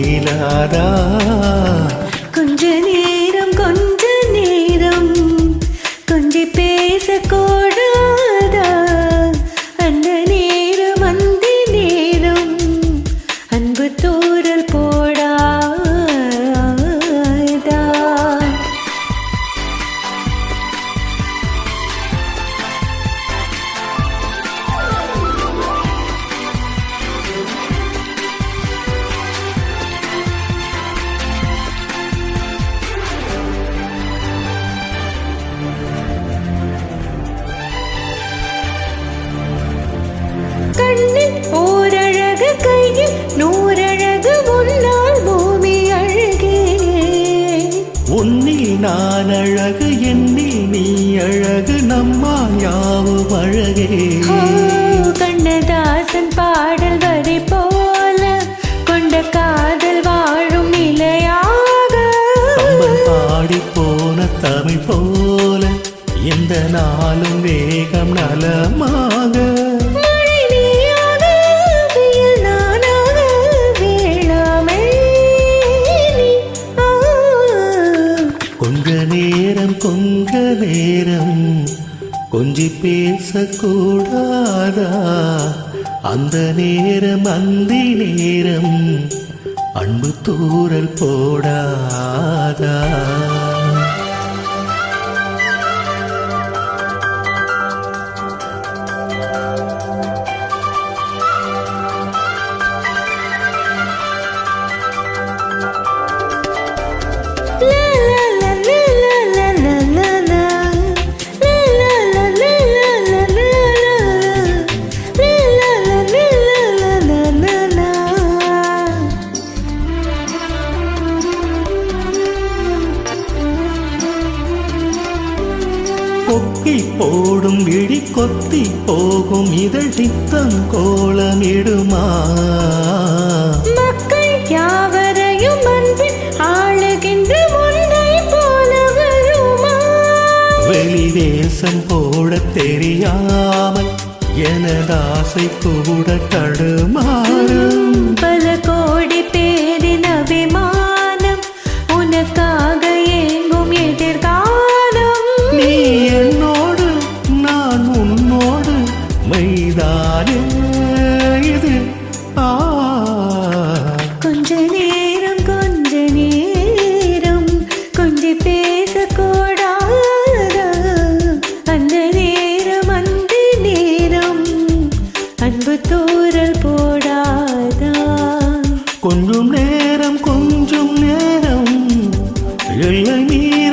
இயலாதா? கொஞ்ச நேரம் கொஞ்சி பேசக்கூடாதா? அந்த நேரம் அந்த நேரம் அன்பு தூரல் போடாதா? கண்ணில் ஓரழகு கையில் நூறழகு உன்னால் பூமி அழகே. உன்னில் நான் அழகு எண்ணில் நீ அழகு நம்மா யாவும் அழகே. கண்ணதாசன் பாடல் வரி போல கொண்ட காதல் வாழும் நிலையாக கம்பன் பாடி போன தமிழ் போல எந்த நாளும் வேகம் நலமாக கொஞ்ச நேரம் கொஞ்சி பேசக்கூடாதா? அந்த நேரம் அந்தி நேரம் அன்பு தூரல் போடாதா? கொக்கி போடும் விழி கொத்தி போகும் இதழ் சித்தம் கோலமிடுமா? மக்கள் யாவரையும் அன்பில் ஆளுகின்ற முன்னை போல வருமா? வெளிவேசம் போட தெரியாமல் எனதாசை கூட தடுமாறும். பல கோடி பேரின் அபிமானம் உனக்காக ஏங்கும் எதிர்காலம். நீ என்னோடு நான் உன்னோடு மைதானே இது. கொஞ்ச நேரம் கொஞ்சி பேசக்கூடாதா? அந்த நேரம் அந்த நேரம் அன்பு தூரல் போடாதா? கொஞ்சம் நேரம் எல்லை மீறி